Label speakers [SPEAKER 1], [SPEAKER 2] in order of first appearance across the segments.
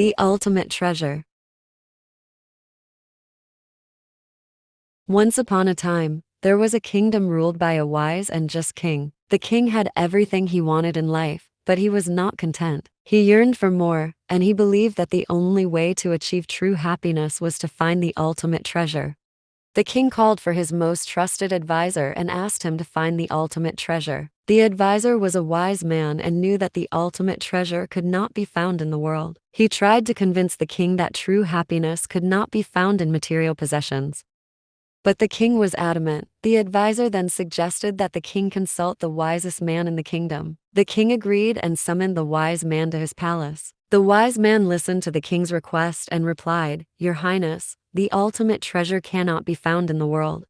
[SPEAKER 1] The ultimate treasure. Once upon a time, there was a kingdom ruled by a wise and just king. The king had everything he wanted in life, but he was not content. He yearned for more, and he believed that the only way to achieve true happiness was to find the ultimate treasure. The king called for his most trusted advisor and asked him to find the ultimate treasure. The advisor was a wise man and knew that the ultimate treasure could not be found in the world. He tried to convince the king that true happiness could not be found in material possessions. But the king was adamant. The advisor then suggested that the king consult the wisest man in the kingdom. The king agreed and summoned the wise man to his palace. The wise man listened to the king's request and replied, "Your Highness, the ultimate treasure cannot be found in the world.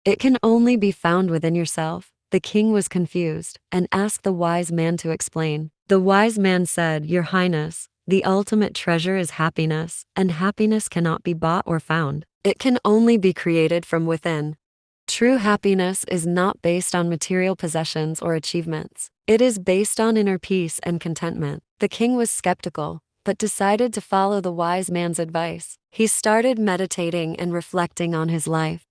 [SPEAKER 1] It can only be found within yourself." The king was confused and asked the wise man to explain. The wise man said, "Your Highness, the ultimate treasure is happiness, and happiness cannot be bought or found. It can only be created from within. True happiness is not based on material possessions or achievements. It is based on inner peace and contentment." The king was skeptical, but decided to follow the wise man's advice. He started meditating and reflecting on his life.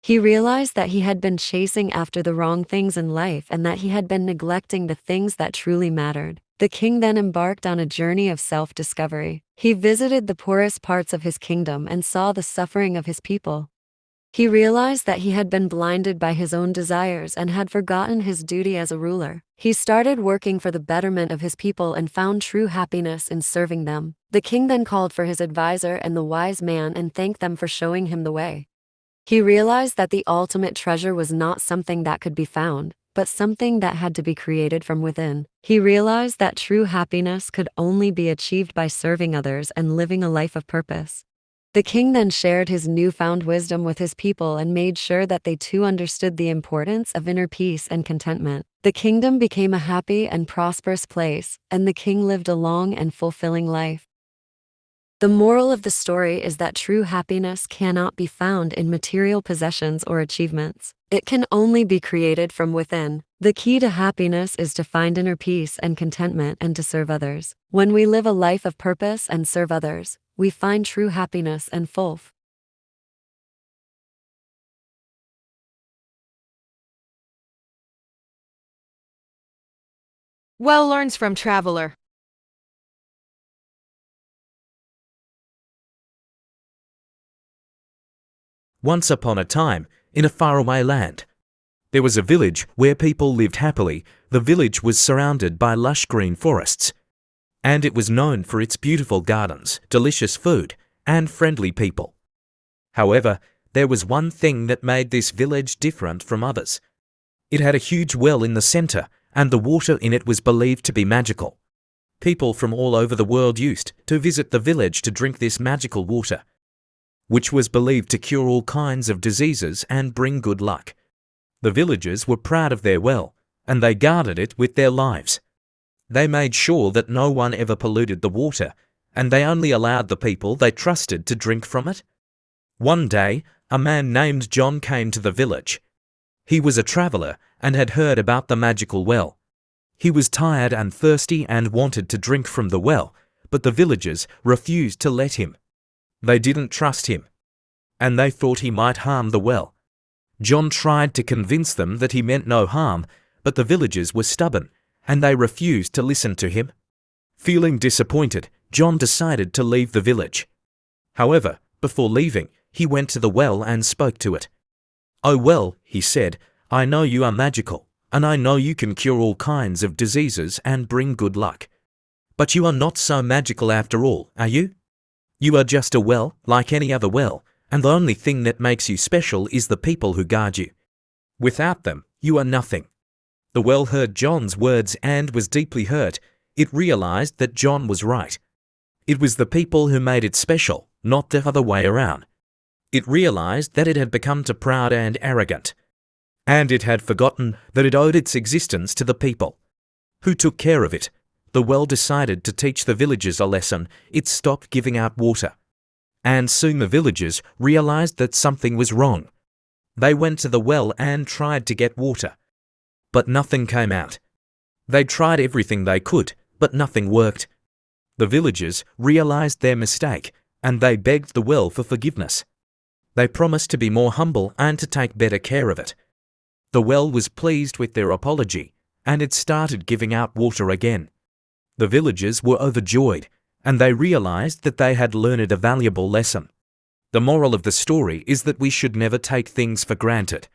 [SPEAKER 1] He realized that he had been chasing after the wrong things in life and that he had been neglecting the things that truly mattered. The king then embarked on a journey of self-discovery. He visited the poorest parts of his kingdom and saw the suffering of his people. He realized that he had been blinded by his own desires and had forgotten his duty as a ruler. He started working for the betterment of his people and found true happiness in serving them. The king then called for his advisor and the wise man and thanked them for showing him the way. He realized that the ultimate treasure was not something that could be found, but something that had to be created from within. He realized that true happiness could only be achieved by serving others and living a life of purpose. The king then shared his newfound wisdom with his people and made sure that they too understood the importance of inner peace and contentment. The kingdom became a happy and prosperous place, and the king lived a long and fulfilling life. The moral of the story is that true happiness cannot be found in material possessions or achievements. It can only be created from within. The key to happiness is to find inner peace and contentment and to serve others. When we live a life of purpose and serve others, we find true happiness and fulfillment.
[SPEAKER 2] Well learns from traveler.
[SPEAKER 3] Once upon a time, in a faraway land, there was a village where people lived happily. The village was surrounded by lush green forests, and it was known for its beautiful gardens, delicious food, and friendly people. However, there was one thing that made this village different from others. It had a huge well in the center, and the water in it was believed to be magical. People from all over the world used to visit the village to drink this magical water, which was believed to cure all kinds of diseases and bring good luck. The villagers were proud of their well, and they guarded it with their lives. They made sure that no one ever polluted the water, and they only allowed the people they trusted to drink from it. One day, a man named John came to the village. He was a traveler and had heard about the magical well. He was tired and thirsty and wanted to drink from the well, but the villagers refused to let him. They didn't trust him, and they thought he might harm the well. John tried to convince them that he meant no harm, but the villagers were stubborn, and they refused to listen to him. Feeling disappointed, John decided to leave the village. However, before leaving, he went to the well and spoke to it. "Oh well," he said, "I know you are magical, and I know you can cure all kinds of diseases and bring good luck. But you are not so magical after all, are you? You are just a well, like any other well, and the only thing that makes you special is the people who guard you. Without them, you are nothing." The well heard John's words and was deeply hurt. It realized that John was right. It was the people who made it special, not the other way around. It realized that it had become too proud and arrogant, and it had forgotten that it owed its existence to the people who took care of it. The well decided to teach the villagers a lesson. It stopped giving out water, and soon the villagers realized that something was wrong. They went to the well and tried to get water, but nothing came out. They tried everything they could, but nothing worked. The villagers realized their mistake and they begged the well for forgiveness. They promised to be more humble and to take better care of it. The well was pleased with their apology and it started giving out water again. The villagers were overjoyed and they realized that they had learned a valuable lesson. The moral of the story is that we should never take things for granted.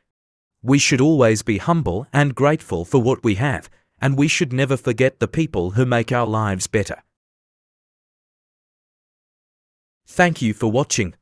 [SPEAKER 3] We should always be humble and grateful for what we have, and we should never forget the people who make our lives better. Thank you for watching.